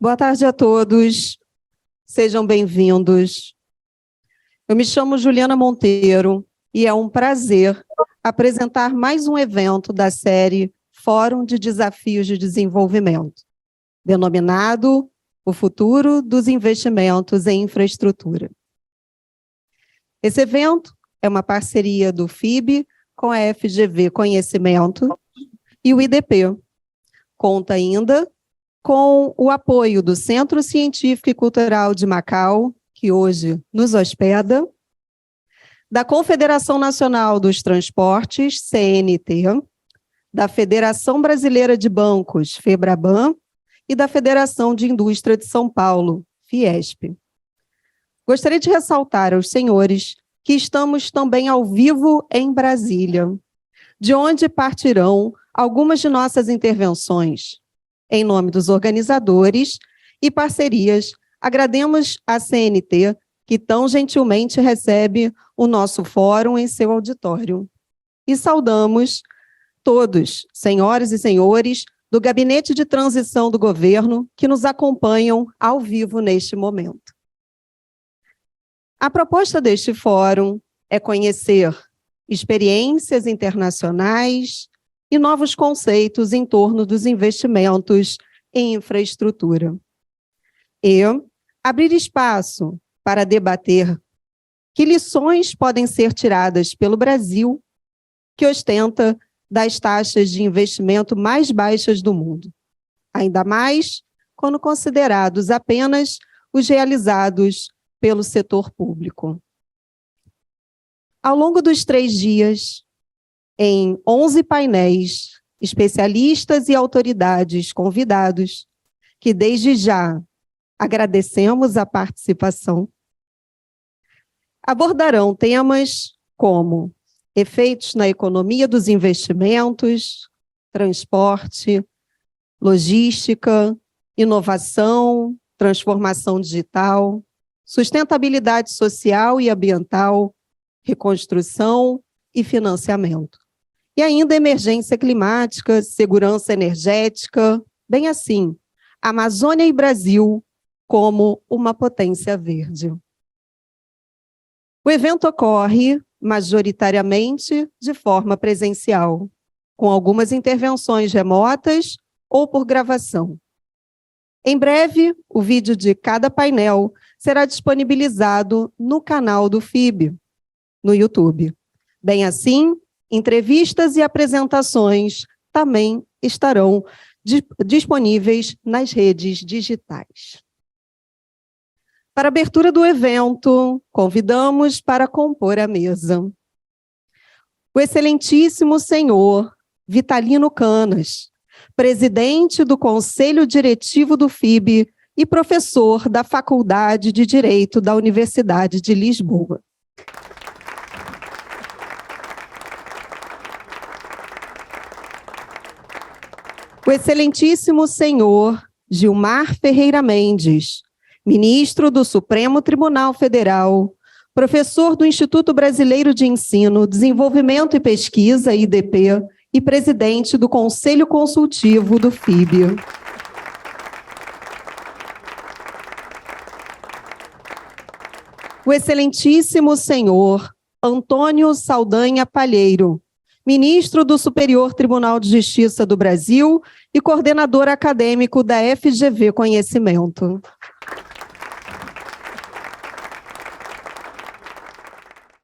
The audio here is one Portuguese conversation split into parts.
Boa tarde a todos, sejam bem-vindos. Eu me chamo Juliana Monteiro e é um prazer apresentar mais um evento da série Fórum de Desafios de Desenvolvimento, denominado O Futuro dos Investimentos em Infraestrutura. Esse evento é uma parceria do FIB com a FGV Conhecimento e o IDP. Conta ainda com o apoio do Centro Científico e Cultural de Macau, que hoje nos hospeda, da Confederação Nacional dos Transportes, CNT, da Federação Brasileira de Bancos, FEBRABAN, e da Federação de Indústria de São Paulo, Fiesp. Gostaria de ressaltar aos senhores que estamos também ao vivo em Brasília, de onde partirão algumas de nossas intervenções. Em nome dos organizadores e parcerias, agradecemos à CNT, que tão gentilmente recebe o nosso fórum em seu auditório. E saudamos todos, senhoras e senhores, do Gabinete de Transição do Governo, que nos acompanham ao vivo neste momento. A proposta deste fórum é conhecer experiências internacionais e novos conceitos em torno dos investimentos em infraestrutura. E abrir espaço para debater que lições podem ser tiradas pelo Brasil, que ostenta das taxas de investimento mais baixas do mundo, ainda mais quando considerados apenas os realizados pelo setor público. Ao longo dos 3 dias, em 11 painéis, especialistas e autoridades convidados, que desde já agradecemos a participação, abordarão temas como efeitos na economia dos investimentos, transporte, logística, inovação, transformação digital, sustentabilidade social e ambiental, reconstrução e financiamento. E ainda emergência climática, segurança energética, bem assim, Amazônia e Brasil como uma potência verde. O evento ocorre majoritariamente de forma presencial, com algumas intervenções remotas ou por gravação. Em breve, o vídeo de cada painel será disponibilizado no canal do FIB, no YouTube. Bem assim, entrevistas e apresentações também estarão disponíveis nas redes digitais. Para a abertura do evento, convidamos para compor a mesa o excelentíssimo senhor Vitalino Canas, presidente do Conselho Diretivo do FIB e professor da Faculdade de Direito da Universidade de Lisboa. O excelentíssimo senhor Gilmar Ferreira Mendes, ministro do Supremo Tribunal Federal, professor do Instituto Brasileiro de Ensino, Desenvolvimento e Pesquisa, IDP, e presidente do Conselho Consultivo do FIB. O excelentíssimo senhor Antônio Saldanha Palheiro, ministro do Superior Tribunal de Justiça do Brasil e coordenador acadêmico da FGV Conhecimento.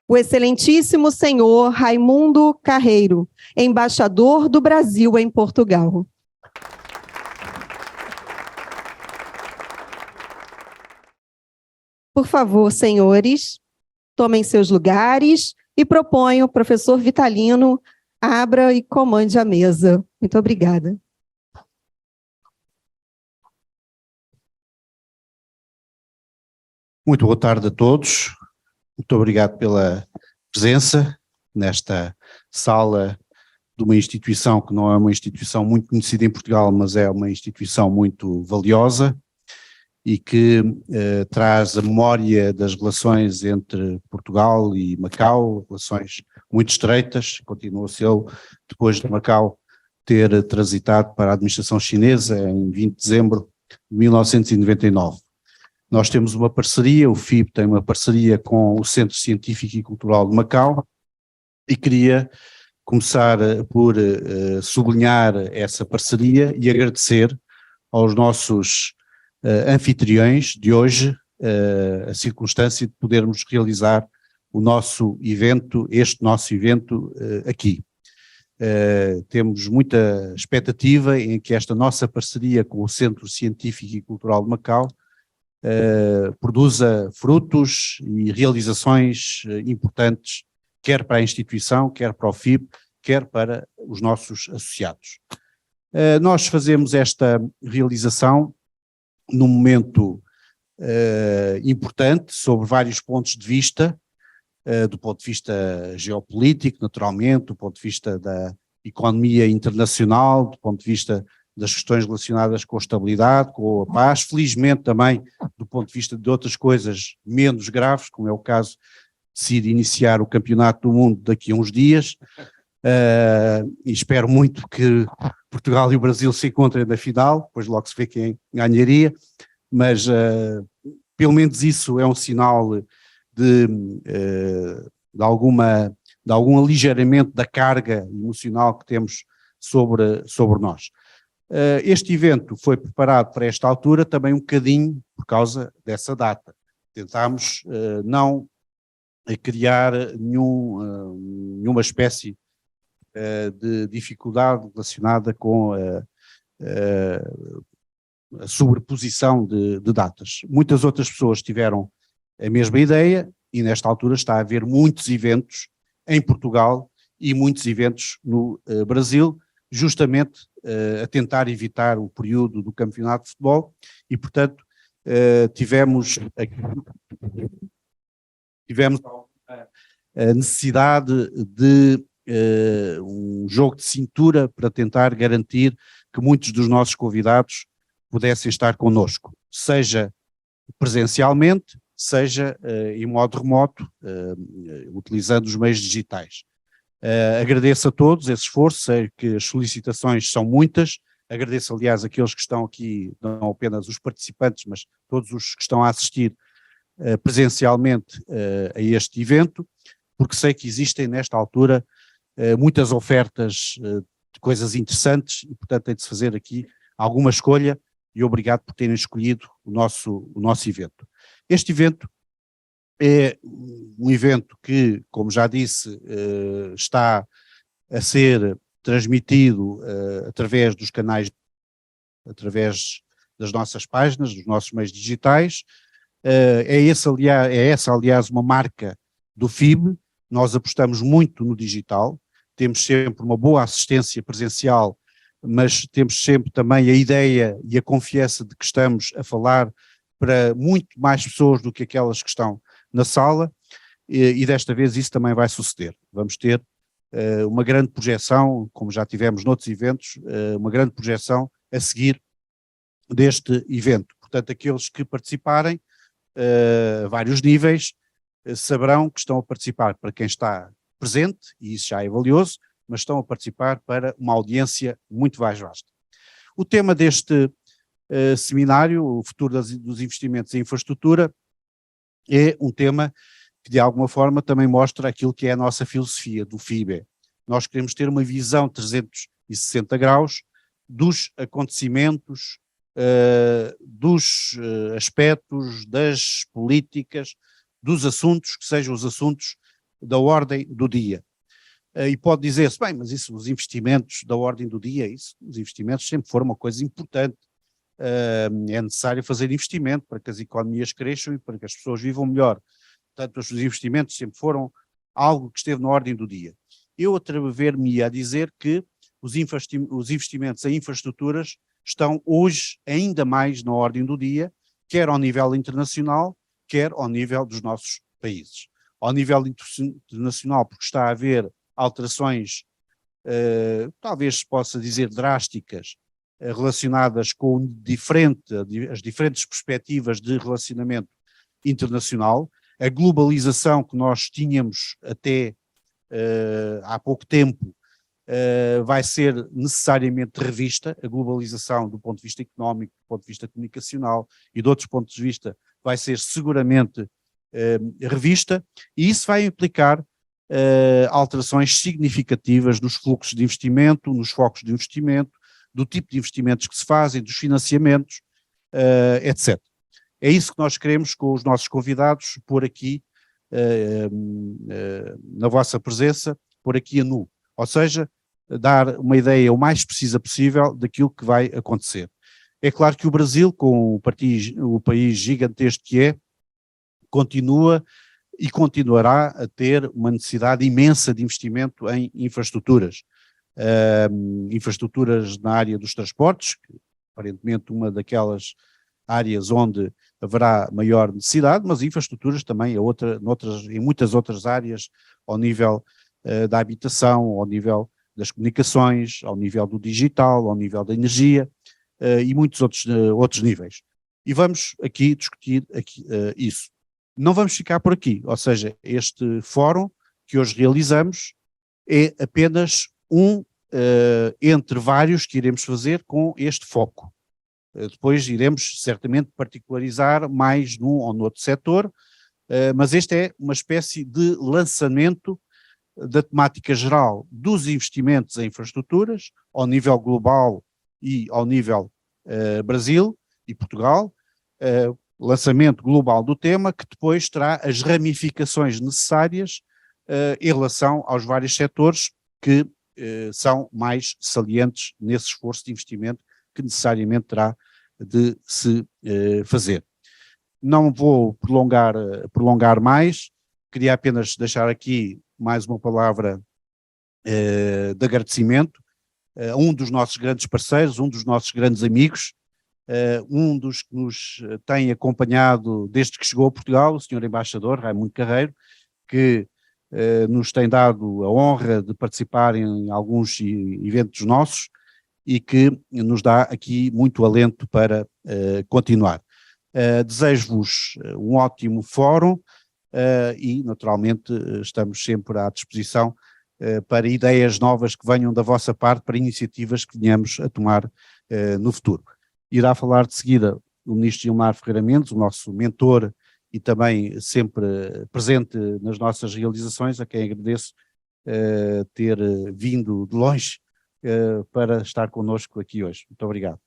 O excelentíssimo senhor Raimundo Carreiro, embaixador do Brasil em Portugal. Por favor, senhores, tomem seus lugares e proponho o professor Vitalino abra e comande a mesa. Muito obrigada. Muito boa tarde a todos. Muito obrigado pela presença nesta sala de uma instituição que não é uma instituição muito conhecida em Portugal, mas é uma instituição muito valiosa e que traz a memória das relações entre Portugal e Macau, relações muito estreitas, continua a ser depois de Macau ter transitado para a administração chinesa em 20 de dezembro de 1999. Nós temos uma parceria, o FIB tem uma parceria com o Centro Científico e Cultural de Macau, e queria começar por sublinhar essa parceria e agradecer aos nossos anfitriões de hoje a circunstância de podermos realizar o nosso evento, este nosso evento aqui. Temos muita expectativa em que esta nossa parceria com o Centro Científico e Cultural de Macau produza frutos e realizações importantes, quer para a instituição, quer para o FIB, quer para os nossos associados. Nós fazemos esta realização num momento importante, sob vários pontos de vista, do ponto de vista geopolítico, naturalmente, do ponto de vista da economia internacional, do ponto de vista das questões relacionadas com a estabilidade, com a paz, felizmente também do ponto de vista de outras coisas menos graves, como é o caso de se iniciar o Campeonato do Mundo daqui a uns dias, e espero muito que Portugal e o Brasil se encontrem na final, depois logo se vê quem ganharia, mas pelo menos isso é um sinal de algum aligeiramento da carga emocional que temos sobre nós. Este evento foi preparado para esta altura também um bocadinho por causa dessa data. Tentámos não criar nenhuma espécie de dificuldade relacionada com a sobreposição de datas. Muitas outras pessoas tiveram a mesma ideia e nesta altura está a haver muitos eventos em Portugal e muitos eventos no Brasil, justamente a tentar evitar o período do campeonato de futebol e, portanto, tivemos a necessidade de um jogo de cintura para tentar garantir que muitos dos nossos convidados pudessem estar connosco, seja presencialmente, seja em modo remoto, utilizando os meios digitais. Agradeço a todos esse esforço, sei que as solicitações são muitas, agradeço aliás aqueles que estão aqui, não apenas os participantes, mas todos os que estão a assistir presencialmente a este evento, porque sei que existem nesta altura muitas ofertas de coisas interessantes e portanto tem de se fazer aqui alguma escolha e obrigado por terem escolhido o nosso evento. Este evento é um evento que, como já disse, está a ser transmitido através dos canais, através das nossas páginas, dos nossos meios digitais. É essa, aliás, uma marca do FIB. Nós apostamos muito no digital, temos sempre uma boa assistência presencial, mas temos sempre também a ideia e a confiança de que estamos a falar para muito mais pessoas do que aquelas que estão na sala, e desta vez isso também vai suceder. Vamos ter uma grande projeção, como já tivemos noutros eventos, uma grande projeção a seguir deste evento. Portanto, aqueles que participarem a vários níveis saberão que estão a participar para quem está presente, e isso já é valioso, mas estão a participar para uma audiência muito mais vasta. O tema deste seminário, o futuro dos investimentos em infraestrutura, é um tema que de alguma forma também mostra aquilo que é a nossa filosofia do FIBE. Nós queremos ter uma visão 360 graus dos acontecimentos, dos aspectos, das políticas, dos assuntos que sejam os assuntos da ordem do dia. E pode dizer-se, bem, mas isso, os investimentos da ordem do dia, os investimentos sempre foram uma coisa importante. É necessário fazer investimento para que as economias cresçam e para que as pessoas vivam melhor. Portanto, os investimentos sempre foram algo que esteve na ordem do dia. Eu atrever-me a dizer que os investimentos em infraestruturas estão hoje ainda mais na ordem do dia, quer ao nível internacional, quer ao nível dos nossos países. Ao nível internacional, porque está a haver alterações, talvez se possa dizer drásticas, relacionadas com as diferentes perspectivas de relacionamento internacional, a globalização que nós tínhamos até há pouco tempo vai ser necessariamente revista. A globalização, do ponto de vista económico, do ponto de vista comunicacional e de outros pontos de vista, vai ser seguramente revista, e isso vai implicar alterações significativas nos fluxos de investimento, nos focos de investimento, do tipo de investimentos que se fazem, dos financiamentos, etc. É isso que nós queremos, com os nossos convidados, pôr aqui na vossa presença, pôr aqui a nu. Ou seja, dar uma ideia o mais precisa possível daquilo que vai acontecer. É claro que o Brasil, com o país gigantesco que é, continua e continuará a ter uma necessidade imensa de investimento em infraestruturas. Infraestruturas na área dos transportes, que aparentemente uma daquelas áreas onde haverá maior necessidade, mas infraestruturas também em muitas outras áreas, ao nível da habitação, ao nível das comunicações, ao nível do digital, ao nível da energia e muitos outros níveis. E vamos aqui discutir isso. Não vamos ficar por aqui, ou seja, este fórum que hoje realizamos é apenas entre vários que iremos fazer com este foco. Depois iremos certamente particularizar mais num ou no outro setor, mas este é uma espécie de lançamento da temática geral dos investimentos em infraestruturas, ao nível global e ao nível Brasil e Portugal, lançamento global do tema, que depois terá as ramificações necessárias em relação aos vários setores que são mais salientes nesse esforço de investimento que necessariamente terá de se fazer. Não vou prolongar mais, queria apenas deixar aqui mais uma palavra de agradecimento a um dos nossos grandes parceiros, um dos nossos grandes amigos, um dos que nos tem acompanhado desde que chegou a Portugal, o Sr. Embaixador Raimundo Carreiro, que nos tem dado a honra de participar em alguns eventos nossos e que nos dá aqui muito alento para continuar. Desejo-vos um ótimo fórum e, naturalmente, estamos sempre à disposição para ideias novas que venham da vossa parte, para iniciativas que venhamos a tomar no futuro. Irá falar de seguida o Ministro Gilmar Ferreira Mendes, o nosso mentor e também sempre presente nas nossas realizações, a quem agradeço ter vindo de longe para estar connosco aqui hoje. Muito obrigado.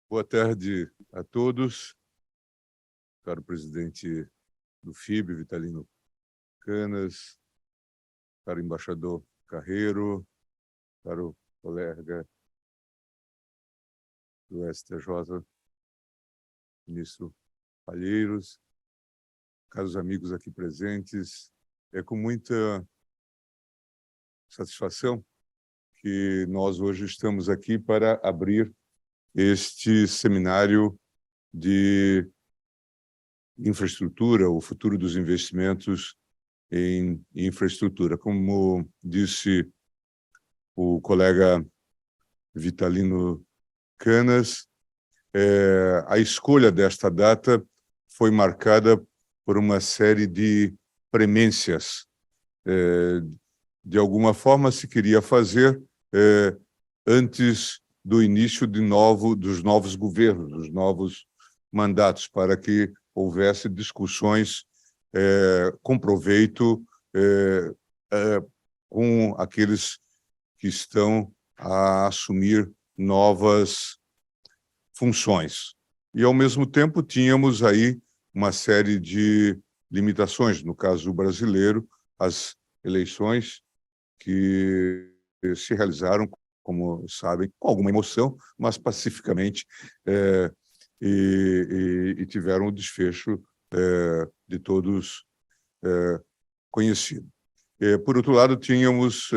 Boa tarde a todos. Caro presidente do FIB, Vitalino Canas, caro embaixador Carreiro, caro colega do STJ, ministro Palheiros, caros amigos aqui presentes, é com muita satisfação que nós hoje estamos aqui para abrir este seminário de infraestrutura, o futuro dos investimentos em infraestrutura. Como disse o colega Vitalino Canas, a escolha desta data foi marcada por uma série de premências. De alguma forma se queria fazer antes do início dos novos governos, dos novos mandatos, para que houvesse discussões com proveito com aqueles que estão a assumir novas funções. E, ao mesmo tempo, tínhamos aí uma série de limitações, no caso brasileiro, as eleições que se realizaram, como sabem, com alguma emoção, mas pacificamente, e tiveram o desfecho de todos conhecido. Por outro lado, tínhamos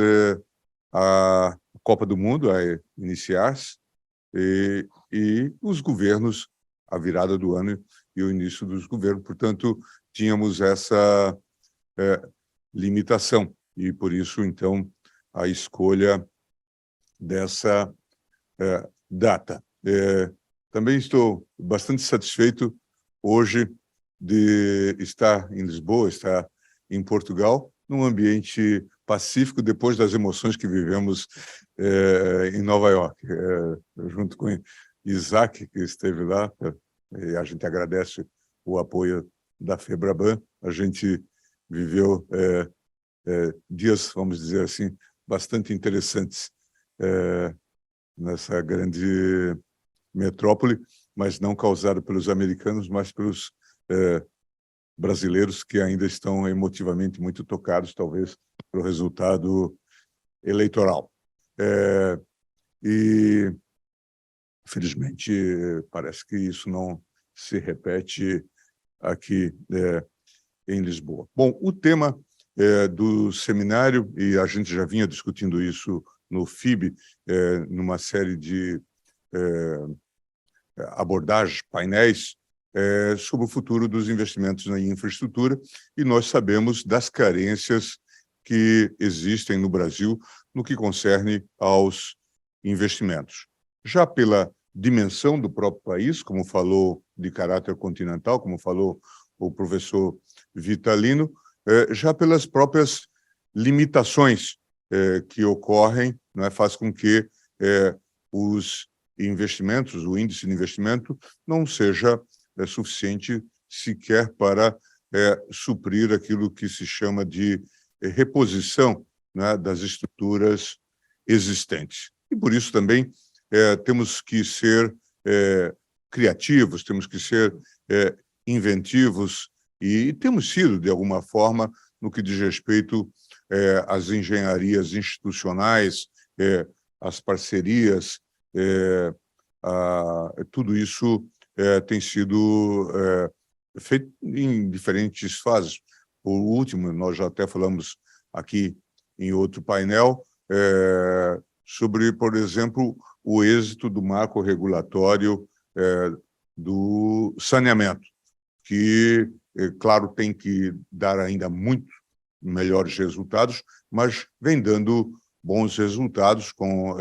a Copa do Mundo a iniciar-se e os governos, a virada do ano e o início dos governos. Portanto, tínhamos essa limitação e, por isso, então, a escolha dessa data. Também estou bastante satisfeito hoje de estar em Lisboa, estar em Portugal, num ambiente pacífico depois das emoções que vivemos em Nova York, junto com Isaac, que esteve lá, e a gente agradece o apoio da FEBRABAN. A gente viveu dias, vamos dizer assim, bastante interessantes nessa grande metrópole, mas não causada pelos americanos, mas pelos brasileiros que ainda estão emotivamente muito tocados, talvez, pelo resultado eleitoral. E, infelizmente, parece que isso não se repete aqui em Lisboa. Bom, o tema do seminário, e a gente já vinha discutindo isso no FIB, numa série de abordagens, painéis, sobre o futuro dos investimentos na infraestrutura, e nós sabemos das carências que existem no Brasil no que concerne aos investimentos. Já pela dimensão do próprio país, como falou, de caráter continental, como falou o professor Vitalino, já pelas próprias limitações que ocorrem, faz com que os investimentos, o índice de investimento, não seja suficiente sequer para suprir aquilo que se chama de reposição das estruturas existentes. E por isso também temos que ser criativos, temos que ser inventivos, e temos sido, de alguma forma, no que diz respeito às engenharias institucionais, às parcerias, tudo isso tem sido feito em diferentes fases. O último, nós já até falamos aqui em outro painel, sobre, por exemplo, o êxito do marco regulatório do saneamento, que, claro, tem que dar ainda muito melhores resultados, mas vem dando bons resultados com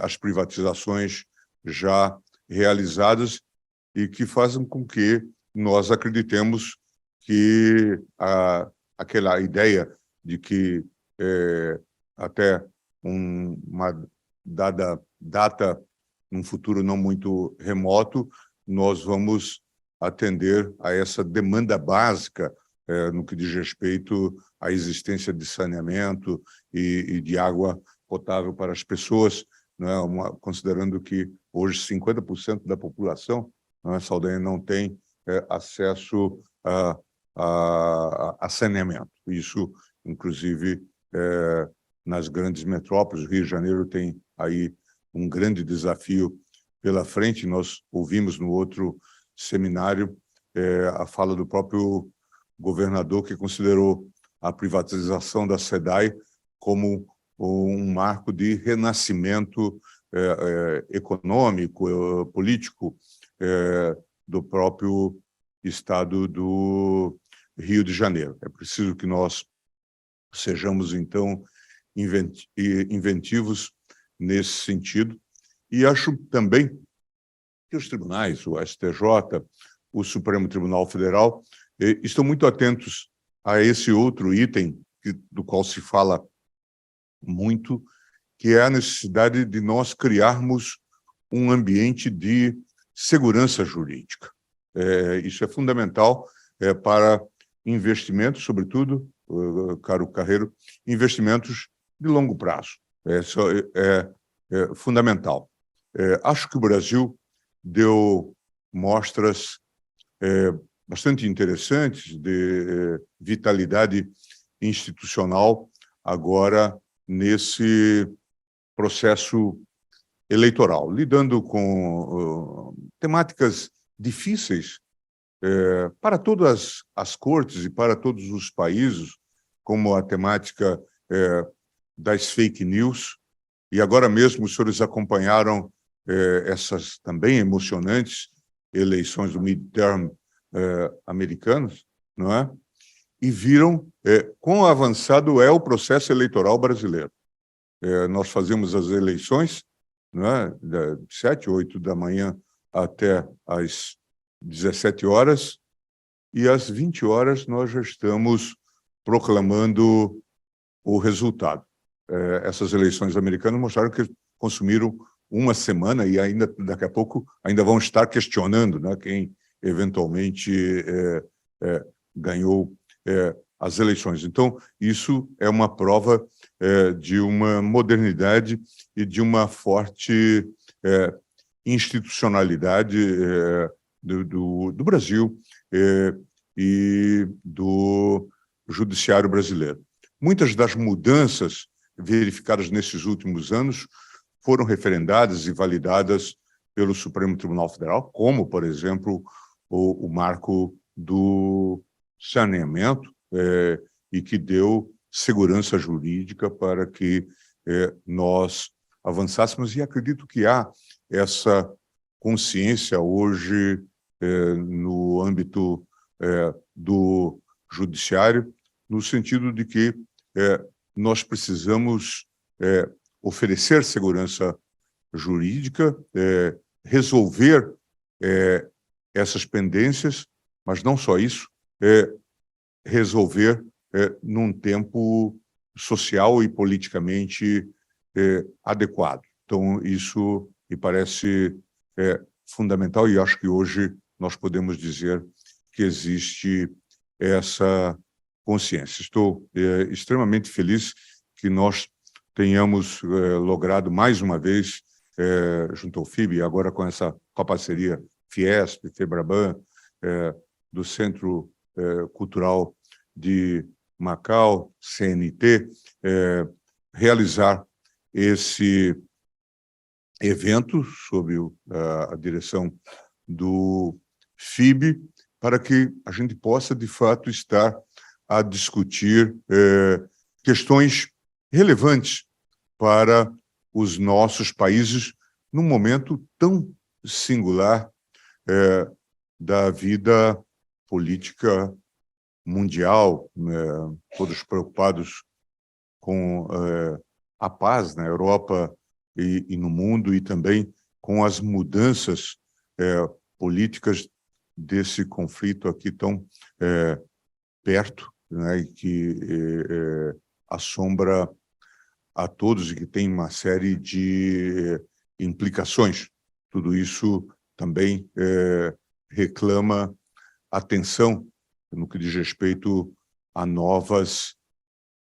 as privatizações já realizadas e que fazem com que nós acreditemos que aquela ideia de que até uma dada data, num futuro não muito remoto, nós vamos atender a essa demanda básica no que diz respeito à existência de saneamento e de água potável para as pessoas, considerando que hoje 50% da população, Saldanha, não tem acesso a saneamento. Isso, inclusive, nas grandes metrópoles. Rio de Janeiro tem aí um grande desafio pela frente. Nós ouvimos no outro seminário a fala do próprio governador, que considerou a privatização da SEDAI como um marco de renascimento econômico, político do próprio estado do Rio de Janeiro. É preciso que nós sejamos, então, inventivos nesse sentido. E acho também que os tribunais, o STJ, o Supremo Tribunal Federal, estão muito atentos a esse outro item do qual se fala muito, que é a necessidade de nós criarmos um ambiente de segurança jurídica. Isso é fundamental para investimentos, sobretudo, caro Carreiro, investimentos de longo prazo. Isso é fundamental. Acho que o Brasil deu mostras bastante interessantes de vitalidade institucional agora nesse processo eleitoral, lidando com temáticas difíceis para todas as cortes e para todos os países, como a temática das fake news. E agora mesmo os senhores acompanharam essas também emocionantes eleições do midterm americanos, não é? E viram quão avançado é o processo eleitoral brasileiro. Nós fazemos as eleições, não é? De 7, 8 da manhã até às 17 horas, e às 20 horas nós já estamos proclamando o resultado. Essas eleições americanas mostraram que consumiram uma semana e ainda daqui a pouco ainda vão estar questionando, né, quem eventualmente ganhou as eleições. Então, isso é uma prova de uma modernidade e de uma forte institucionalidade do Brasil e do judiciário brasileiro. Muitas das mudanças verificadas nesses últimos anos foram referendadas e validadas pelo Supremo Tribunal Federal, como, por exemplo, o marco do saneamento, e que deu segurança jurídica para que nós avançássemos. E acredito que há essa consciência hoje no âmbito do judiciário, no sentido de que nós precisamos oferecer segurança jurídica, resolver essas pendências, mas não só isso, resolver num tempo social e politicamente adequado. Então, isso me parece fundamental e acho que hoje nós podemos dizer que existe essa consciência. Estou extremamente feliz que nós tenhamos logrado mais uma vez, junto ao FIB, agora com a parceria Fiesp, FEBRABAN, do Centro Cultural de Macau, CNT, realizar esse evento sob a direção do FIB, para que a gente possa, de fato, estar a discutir questões relevantes para os nossos países num momento tão singular da vida política mundial, todos preocupados com a paz na Europa e no mundo, e também com as mudanças políticas desse conflito aqui tão perto, né, e que assombra a todos e que tem uma série de implicações. Tudo isso também reclama atenção no que diz respeito a novas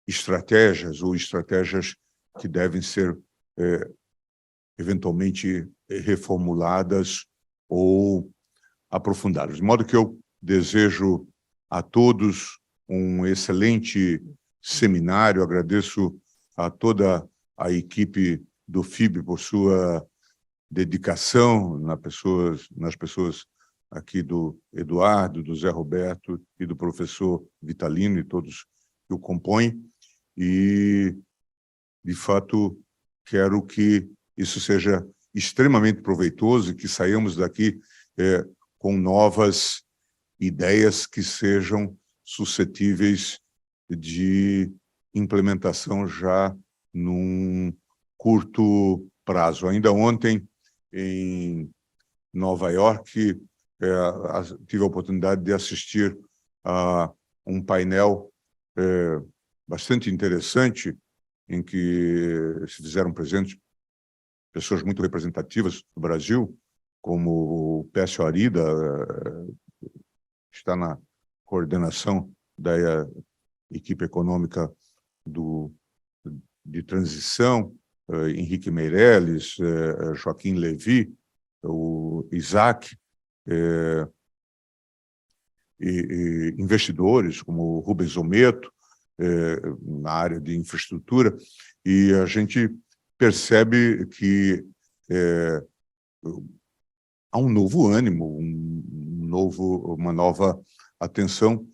estratégias ou estratégias que devem ser eventualmente reformuladas ou aprofundadas. De modo que eu desejo a todos um excelente seminário, agradeço a toda a equipe do FIB por sua dedicação nas pessoas aqui do Eduardo, do Zé Roberto e do professor Vitalino e todos que o compõem, e, de fato, quero que isso seja extremamente proveitoso e que saiamos daqui com novas ideias que sejam suscetíveis de implementação já num curto prazo. Ainda ontem, em Nova York, tive a oportunidade de assistir a um painel bastante interessante, em que se fizeram presentes pessoas muito representativas do Brasil, como o Pécio Arida, está na coordenação da equipe econômica de transição, Henrique Meirelles, Joaquim Levy, o Isaac, e investidores como Rubens Ometo, na área de infraestrutura, e a gente percebe que há um novo ânimo, uma nova atenção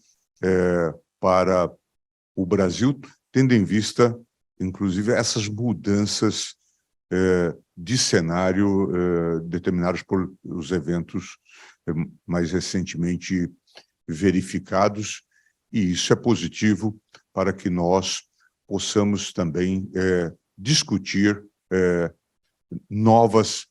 para o Brasil, tendo em vista, inclusive, essas mudanças de cenário determinadas por os eventos mais recentemente verificados, e isso é positivo para que nós possamos também discutir novas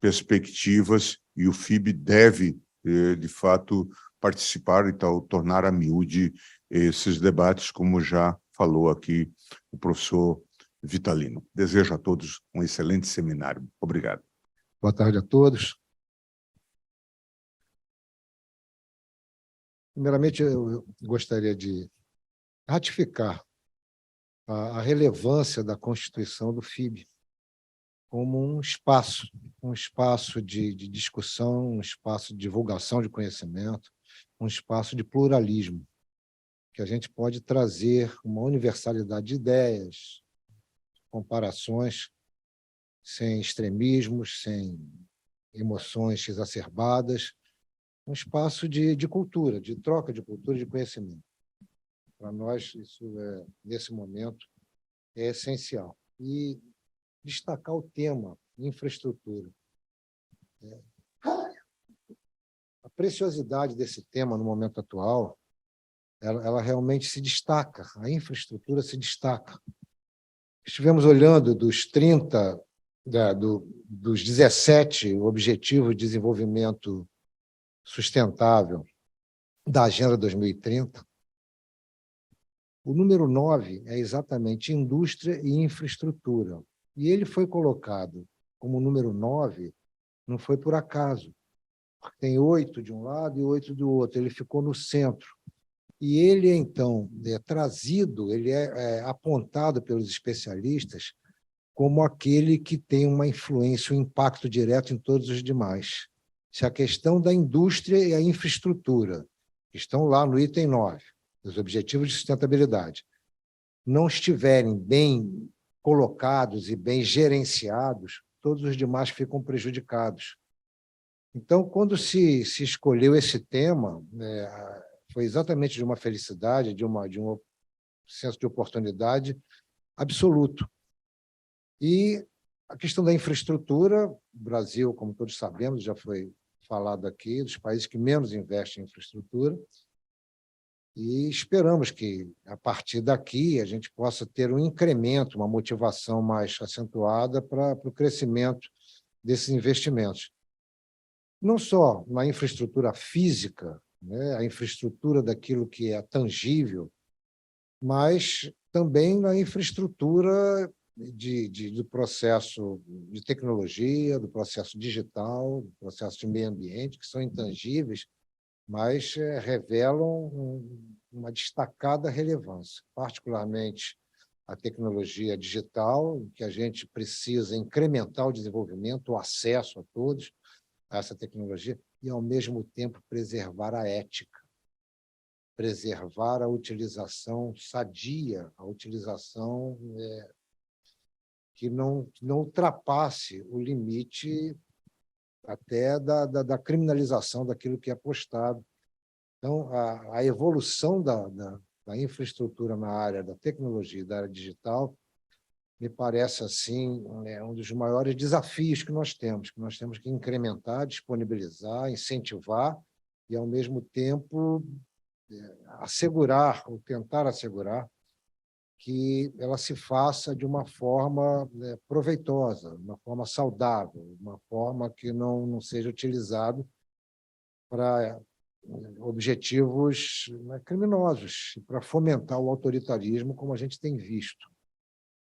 perspectivas, e o FIB deve, de fato, participar e tornar a miúde esses debates, como já falou aqui o professor Vitalino. Desejo a todos um excelente seminário. Obrigado. Boa tarde a todos. Primeiramente, eu gostaria de ratificar a relevância da constituição do FIB como um espaço de discussão, um espaço de divulgação de conhecimento, um espaço de pluralismo, que a gente pode trazer uma universalidade de ideias, comparações, sem extremismos, sem emoções exacerbadas, um espaço de cultura, de troca de cultura e de conhecimento. Para nós, isso, nesse momento, é essencial. E destacar o tema infraestrutura. A preciosidade desse tema no momento atual, ela realmente se destaca, a infraestrutura se destaca. Estivemos olhando dos 30, dos 17 Objetivos de Desenvolvimento Sustentável da Agenda 2030, o número 9 é exatamente indústria e infraestrutura. E ele foi colocado como número 9, não foi por acaso. Tem 8 de um lado e 8 do outro, ele ficou no centro. E ele, então, é trazido, ele é apontado pelos especialistas como aquele que tem uma influência, um impacto direto em todos os demais. Se a questão da indústria e a infraestrutura, que estão lá no item 9, os Objetivos de Sustentabilidade, não estiverem bem colocados e bem gerenciados, todos os demais ficam prejudicados. Então, quando se escolheu esse tema, foi exatamente de uma felicidade, de um senso de oportunidade absoluto. E a questão da infraestrutura, o Brasil, como todos sabemos, já foi falado aqui, dos países que menos investem em infraestrutura, e esperamos que, a partir daqui, a gente possa ter um incremento, uma motivação mais acentuada para o crescimento desses investimentos. Não só na infraestrutura física, né, a infraestrutura daquilo que é tangível, mas também na infraestrutura do processo de tecnologia, do processo digital, do processo de meio ambiente, que são intangíveis, mas revelam uma destacada relevância, particularmente a tecnologia digital, que a gente precisa incrementar o desenvolvimento, o acesso a todos a essa tecnologia, e, ao mesmo tempo, preservar a ética, preservar a utilização sadia, a utilização que não ultrapasse o limite até da criminalização daquilo que é postado. Então, a evolução da infraestrutura na área da tecnologia e da área digital me parece assim um dos maiores desafios que nós temos que incrementar, disponibilizar, incentivar e, ao mesmo tempo, assegurar, ou tentar assegurar, que ela se faça de uma forma proveitosa, uma forma saudável, uma forma que não seja utilizado para objetivos criminosos, para fomentar o autoritarismo, como a gente tem visto.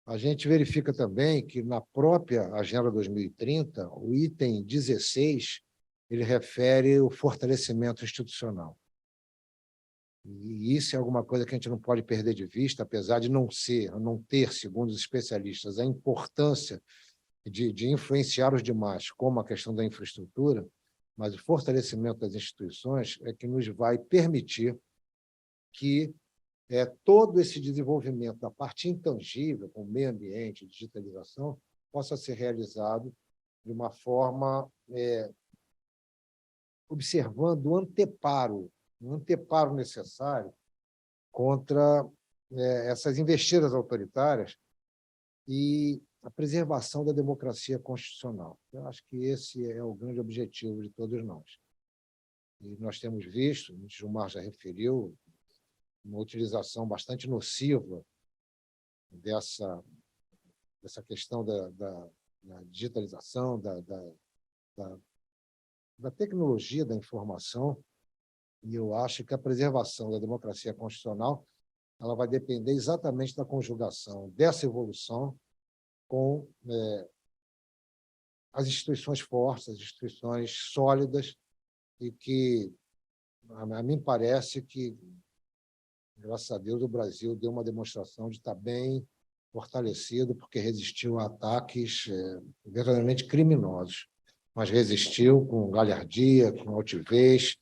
A gente verifica também que, na própria Agenda 2030, o item 16, ele refere o fortalecimento institucional. E isso é alguma coisa que a gente não pode perder de vista, apesar de não ter, segundo os especialistas, a importância de influenciar os demais, como a questão da infraestrutura, mas o fortalecimento das instituições é que nos vai permitir que todo esse desenvolvimento da parte intangível, como meio ambiente, digitalização, possa ser realizado de uma forma observando o anteparo necessário contra essas investidas autoritárias e a preservação da democracia constitucional. Eu acho que esse é o grande objetivo de todos nós. E nós temos visto, o Gilmar já referiu, uma utilização bastante nociva dessa questão da digitalização, da tecnologia da informação, e eu acho que a preservação da democracia constitucional ela vai depender exatamente da conjugação dessa evolução com as instituições fortes, as instituições sólidas, e que, a mim parece que, graças a Deus, o Brasil deu uma demonstração de estar bem fortalecido, porque resistiu a ataques verdadeiramente criminosos, mas resistiu com galhardia, com altivez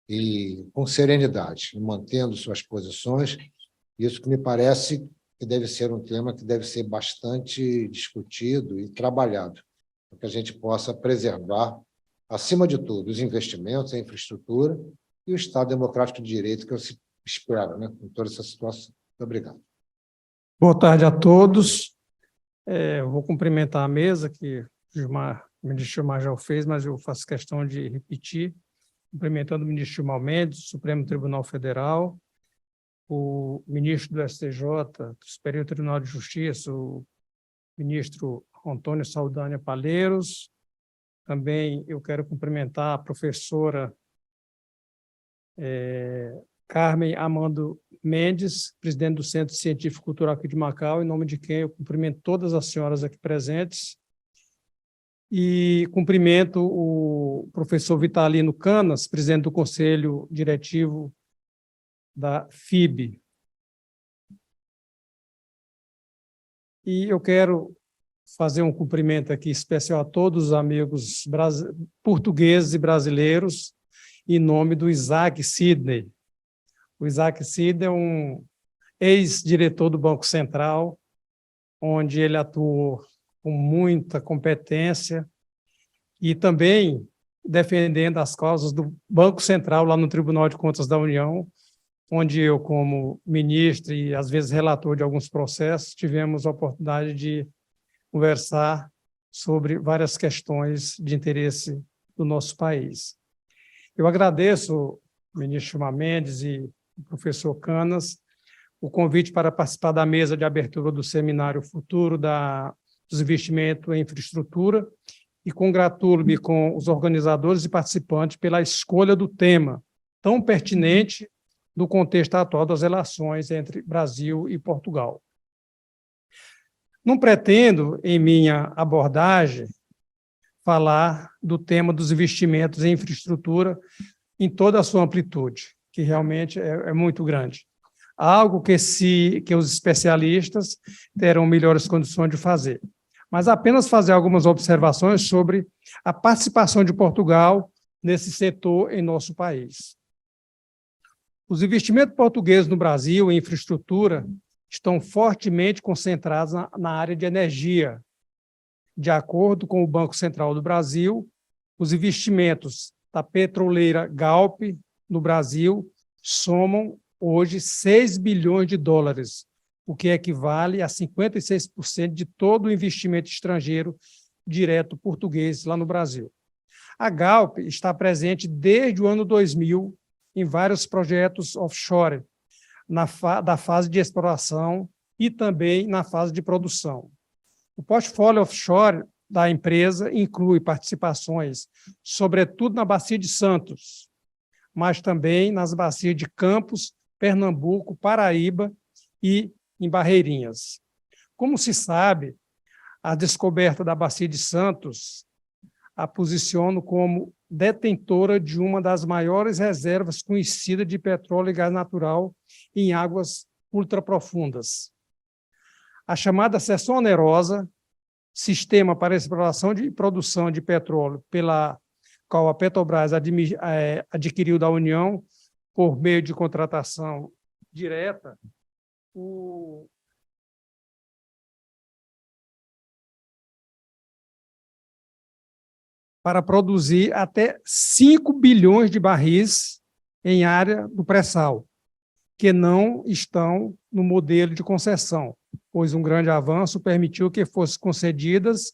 e com serenidade, mantendo suas posições. Isso que me parece que deve ser um tema que deve ser bastante discutido e trabalhado, para que a gente possa preservar, acima de tudo, os investimentos, a infraestrutura e o Estado democrático de direito que eu espero, né, com toda essa situação. Muito obrigado. Boa tarde a todos. Eu vou cumprimentar a mesa, que o ministro Gilmar já o fez, mas eu faço questão de repetir, cumprimentando o ministro Gilmar Mendes, do Supremo Tribunal Federal, o ministro do STJ, do Superior Tribunal de Justiça, o ministro Antônio Saldanha Palheiros. Também eu quero cumprimentar a professora Carmen Amando Mendes, presidente do Centro Científico Cultural aqui de Macau, em nome de quem eu cumprimento todas as senhoras aqui presentes. E cumprimento o professor Vitalino Canas, presidente do Conselho Diretivo da FIB. E eu quero fazer um cumprimento aqui especial a todos os amigos portugueses e brasileiros, em nome do Isaac Sidney. O Isaac Sidney é um ex-diretor do Banco Central, onde ele atuou com muita competência e também defendendo as causas do Banco Central lá no Tribunal de Contas da União, onde eu, como ministro e, às vezes, relator de alguns processos, tivemos a oportunidade de conversar sobre várias questões de interesse do nosso país. Eu agradeço, ministro Gilmar Mendes e o professor Canas, o convite para participar da mesa de abertura do seminário Futuro dos Investimentos em Infraestrutura e congratulo-me com os organizadores e participantes pela escolha do tema tão pertinente do contexto atual das relações entre Brasil e Portugal. Não pretendo, em minha abordagem, falar do tema dos investimentos em infraestrutura em toda a sua amplitude, que realmente é muito grande. Algo que os especialistas terão melhores condições de fazer. Mas apenas fazer algumas observações sobre a participação de Portugal nesse setor em nosso país. Os investimentos portugueses no Brasil em infraestrutura estão fortemente concentrados na área de energia. De acordo com o Banco Central do Brasil, os investimentos da petroleira Galp no Brasil somam hoje 6 bilhões de dólares, o que equivale a 56% de todo o investimento estrangeiro direto português lá no Brasil. A Galp está presente desde o ano 2000 em vários projetos offshore, da fase de exploração e também na fase de produção. O portfólio offshore da empresa inclui participações, sobretudo na Bacia de Santos, mas também nas bacias de Campos, Pernambuco, Paraíba e em Barreirinhas. Como se sabe, a descoberta da Bacia de Santos a posiciona como detentora de uma das maiores reservas conhecidas de petróleo e gás natural em águas ultraprofundas. A chamada cessão onerosa, sistema para exploração e produção de petróleo, pela qual a Petrobras adquiriu da União, por meio de contratação direta, para produzir até 5 bilhões de barris em área do pré-sal, que não estão no modelo de concessão, pois um grande avanço permitiu que fossem concedidas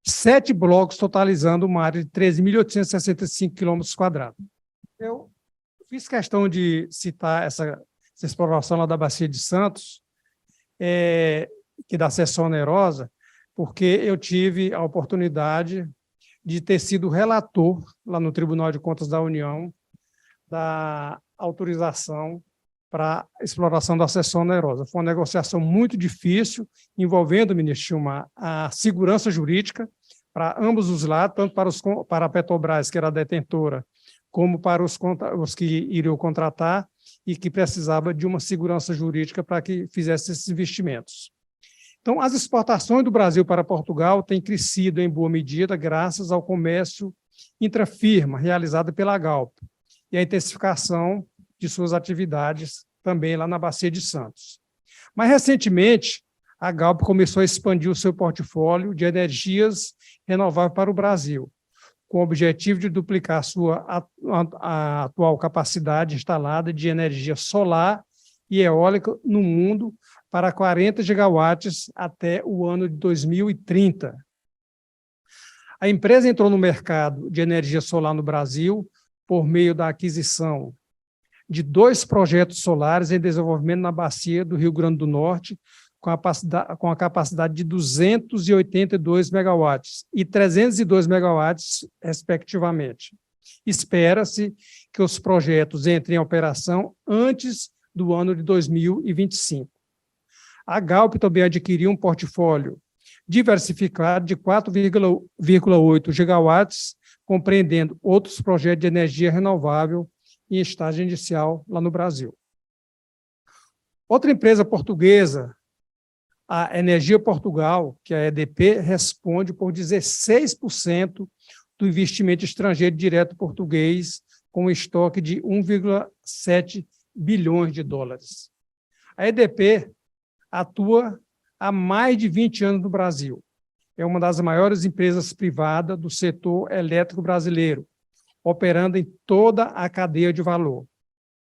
7 blocos, totalizando uma área de 13.865 km². Eu fiz questão de citar essa exploração lá da Bacia de Santos, que da cessão onerosa, porque eu tive a oportunidade de ter sido relator lá no Tribunal de Contas da União da autorização para a exploração da seção onerosa. Foi uma negociação muito difícil, envolvendo, ministro Gilmar, a segurança jurídica para ambos os lados, tanto para a Petrobras, que era a detentora, como para os que iriam contratar e que precisava de uma segurança jurídica para que fizesse esses investimentos. Então, as exportações do Brasil para Portugal têm crescido em boa medida graças ao comércio intrafirma realizado pela Galp e a intensificação de suas atividades também lá na Bacia de Santos. Mas, recentemente, a Galp começou a expandir o seu portfólio de energias renováveis para o Brasil, com o objetivo de duplicar a atual capacidade instalada de energia solar e eólica no mundo para 40 gigawatts até o ano de 2030. A empresa entrou no mercado de energia solar no Brasil por meio da aquisição de 2 projetos solares em desenvolvimento na bacia do Rio Grande do Norte, com a capacidade de 282 megawatts e 302 megawatts, respectivamente. Espera-se que os projetos entrem em operação antes do ano de 2025. A Galp também adquiriu um portfólio diversificado de 4,8 gigawatts, compreendendo outros projetos de energia renovável em estágio inicial lá no Brasil. Outra empresa portuguesa, a Energia Portugal, que é a EDP, responde por 16% do investimento estrangeiro direto português, com um estoque de 1,7 bilhões de dólares. A EDP atua há mais de 20 anos no Brasil. É uma das maiores empresas privadas do setor elétrico brasileiro, operando em toda a cadeia de valor.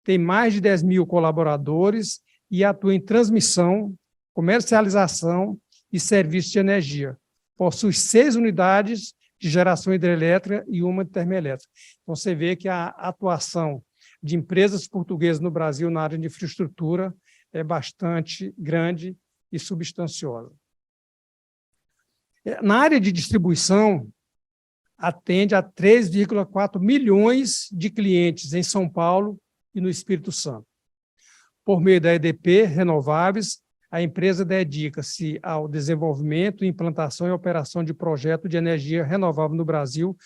Tem mais de 10 mil colaboradores e atua em transmissão, comercialização e serviço de energia. Possui 6 unidades de geração hidrelétrica e uma de termoelétrica. Então, você vê que a atuação de empresas portuguesas no Brasil na área de infraestrutura é bastante grande e substanciosa. Na área de distribuição, atende a 3,4 milhões de clientes em São Paulo e no Espírito Santo. Por meio da EDP Renováveis, a empresa dedica-se ao desenvolvimento, implantação e operação de projetos de energia renovável no Brasil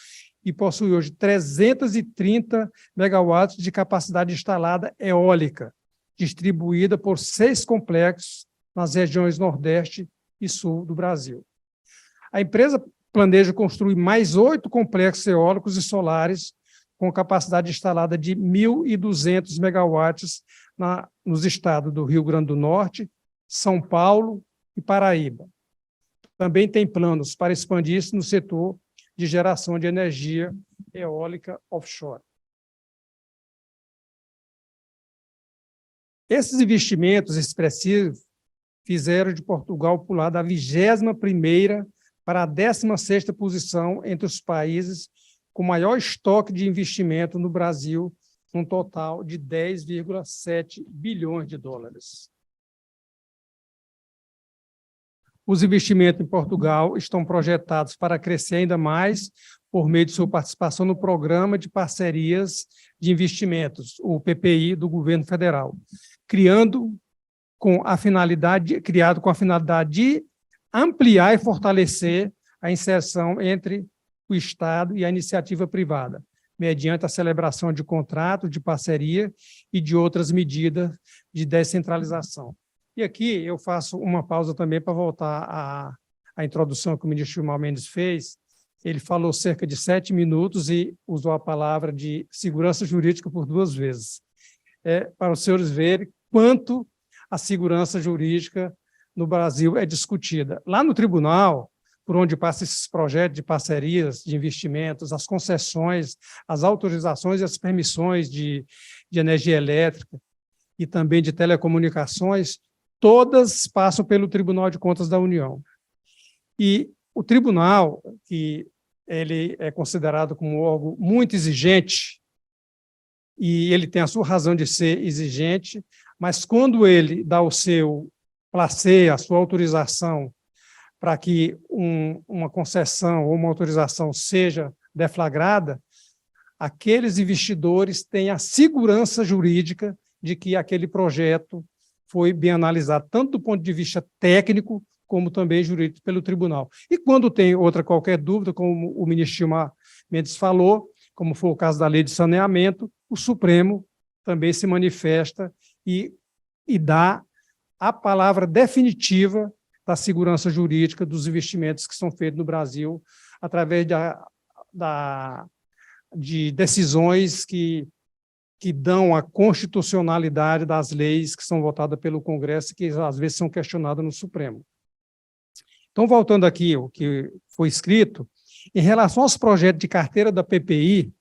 e possui hoje 330 megawatts de capacidade instalada eólica, distribuída por 6 complexos nas regiões Nordeste e Sul do Brasil. A empresa planeja construir mais 8 complexos eólicos e solares com capacidade instalada de 1.200 megawatts nos estados do Rio Grande do Norte, São Paulo e Paraíba. Também tem planos para expandir-se no setor de geração de energia eólica offshore. Esses investimentos expressivos fizeram de Portugal pular da 21ª para a 16ª posição entre os países com maior estoque de investimento no Brasil, um total de 10,7 bilhões de dólares. Os investimentos em Portugal estão projetados para crescer ainda mais por meio de sua participação no Programa de Parcerias de Investimentos, o PPI, do governo federal, criado com a finalidade de ampliar e fortalecer a inserção entre o Estado e a iniciativa privada, mediante a celebração de contratos de parceria e de outras medidas de descentralização. E aqui eu faço uma pausa também para voltar à introdução que o ministro Gilmar Mendes fez. Ele falou cerca de 7 minutos e usou a palavra de segurança jurídica por 2 vezes. Para os senhores verem quanto a segurança jurídica no Brasil é discutida. Lá no tribunal, por onde passam esses projetos de parcerias, de investimentos, as concessões, as autorizações e as permissões de energia elétrica e também de telecomunicações, todas passam pelo Tribunal de Contas da União. E o tribunal, que ele é considerado como um órgão muito exigente, e ele tem a sua razão de ser exigente, mas quando ele dá o seu placer, a sua autorização para que uma concessão ou uma autorização seja deflagrada, aqueles investidores têm a segurança jurídica de que aquele projeto foi bem analisado, tanto do ponto de vista técnico, como também jurídico pelo tribunal. E quando tem outra qualquer dúvida, como o ministro Gilmar Mendes falou, como foi o caso da lei de saneamento, o Supremo também se manifesta e dá a palavra definitiva da segurança jurídica dos investimentos que são feitos no Brasil através de decisões que dão a constitucionalidade das leis que são votadas pelo Congresso e que às vezes são questionadas no Supremo. Então, voltando aqui ao que foi escrito, em relação aos projetos de carteira da PPI,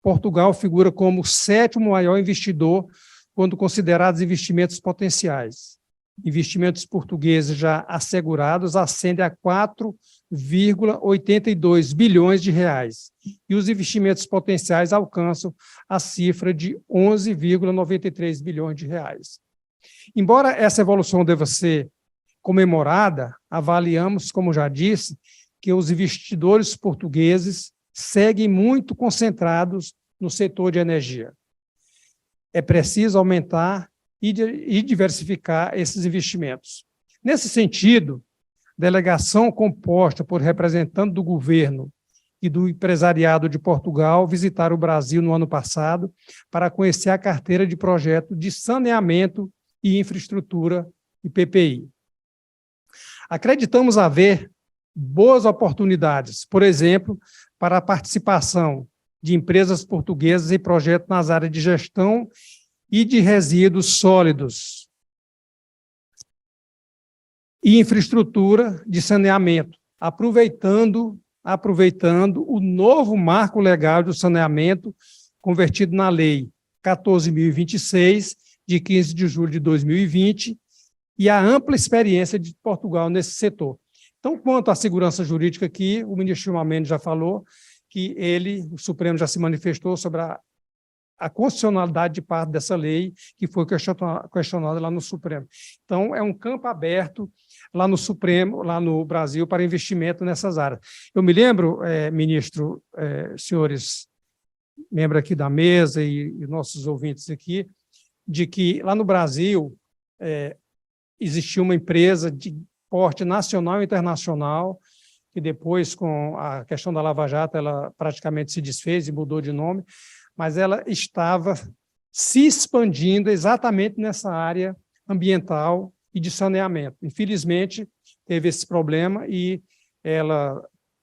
Portugal figura como o 7º maior investidor quando considerados investimentos potenciais. Investimentos portugueses já assegurados ascendem a 4,82 bilhões de reais, e os investimentos potenciais alcançam a cifra de 11,93 bilhões de reais. Embora essa evolução deva ser comemorada, avaliamos, como já disse, que os investidores portugueses seguem muito concentrados no setor de energia. É preciso aumentar e diversificar esses investimentos. Nesse sentido, delegação composta por representantes do governo e do empresariado de Portugal visitaram o Brasil no ano passado para conhecer a carteira de projeto de saneamento e infraestrutura IPPI. Acreditamos haver boas oportunidades, por exemplo, para a participação de empresas portuguesas em projetos nas áreas de gestão e de resíduos sólidos e infraestrutura de saneamento, aproveitando o novo marco legal do saneamento convertido na Lei 14.026, de 15 de julho de 2020, e a ampla experiência de Portugal nesse setor. Então, quanto à segurança jurídica aqui, o ministro Gilmar Mendes já falou que o Supremo já se manifestou sobre a constitucionalidade de parte dessa lei que foi questionada lá no Supremo. Então, é um campo aberto lá no Supremo, lá no Brasil, para investimento nessas áreas. Eu me lembro, ministro, senhores membros aqui da mesa e nossos ouvintes aqui, de que lá no Brasil existia uma empresa de porte nacional e internacional, que depois, com a questão da Lava Jato, ela praticamente se desfez e mudou de nome, mas ela estava se expandindo exatamente nessa área ambiental e de saneamento. Infelizmente, teve esse problema e ela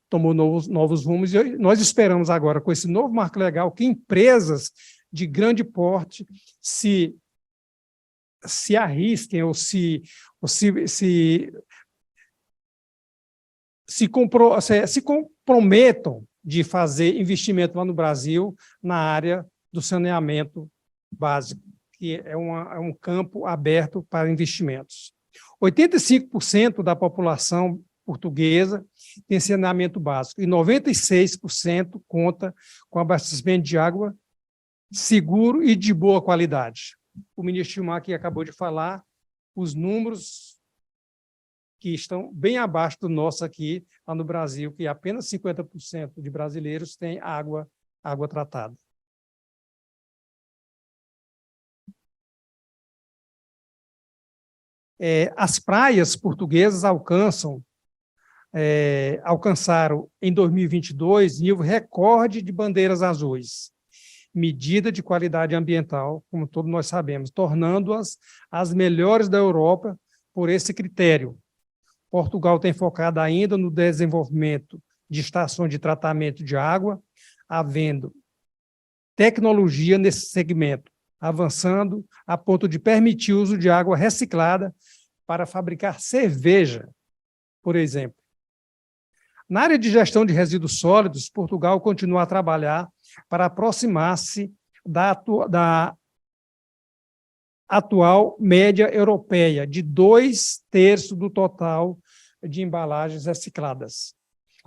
tomou novos rumos, e nós esperamos agora, com esse novo marco legal, que empresas de grande porte se arrisquem ou se comprometam de fazer investimento lá no Brasil na área do saneamento básico, que é um campo aberto para investimentos. 85% da população portuguesa tem saneamento básico e 96% conta com abastecimento de água seguro e de boa qualidade. O ministro Gilmar aqui acabou de falar os números que estão bem abaixo do nosso aqui, lá no Brasil, que apenas 50% de brasileiros têm água tratada. As praias portuguesas alcançaram em 2022 nível recorde de bandeiras azuis, medida de qualidade ambiental, como todos nós sabemos, tornando-as as melhores da Europa por esse critério. Portugal tem focado ainda no desenvolvimento de estações de tratamento de água, havendo tecnologia nesse segmento, avançando a ponto de permitir o uso de água reciclada para fabricar cerveja, por exemplo. Na área de gestão de resíduos sólidos, Portugal continua a trabalhar para aproximar-se da atual média europeia, de 2/3 do total de embalagens recicladas.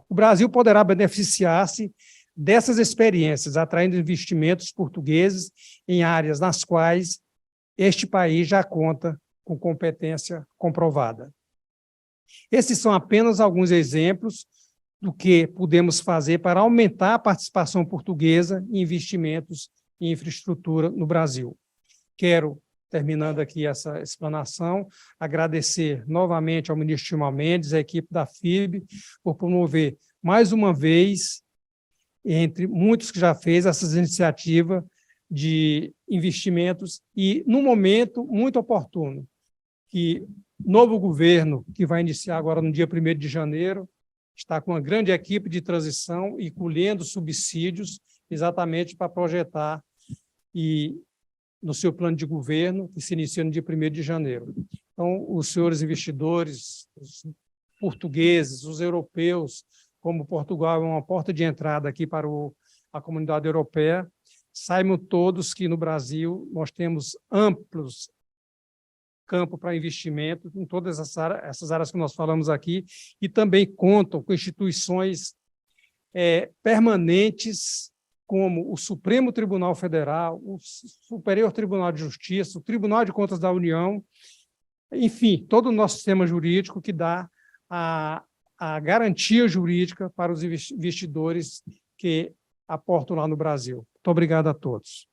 O Brasil poderá beneficiar-se dessas experiências, atraindo investimentos portugueses em áreas nas quais este país já conta com competência comprovada. Esses são apenas alguns exemplos do que podemos fazer para aumentar a participação portuguesa em investimentos em infraestrutura no Brasil. Quero terminando aqui essa explanação, agradecer novamente ao ministro Gilmar Mendes, à equipe da FIB, por promover mais uma vez, entre muitos que já fez, essas iniciativas de investimentos e num momento muito oportuno, que novo governo, que vai iniciar agora no dia 1º de janeiro, está com uma grande equipe de transição e colhendo subsídios exatamente para projetar e no seu plano de governo, que se inicia no dia 1º de janeiro. Então, os senhores investidores, os portugueses, os europeus, como Portugal é uma porta de entrada aqui para a comunidade europeia, saibam todos que no Brasil nós temos amplos campo para investimento em todas essas áreas que nós falamos aqui, e também contam com instituições permanentes, como o Supremo Tribunal Federal, o Superior Tribunal de Justiça, o Tribunal de Contas da União, enfim, todo o nosso sistema jurídico que dá a garantia jurídica para os investidores que aportam lá no Brasil. Muito obrigado a todos.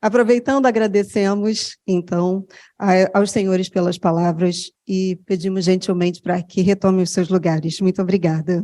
Aproveitando, agradecemos, então, aos senhores pelas palavras e pedimos gentilmente para que retomem os seus lugares. Muito obrigada.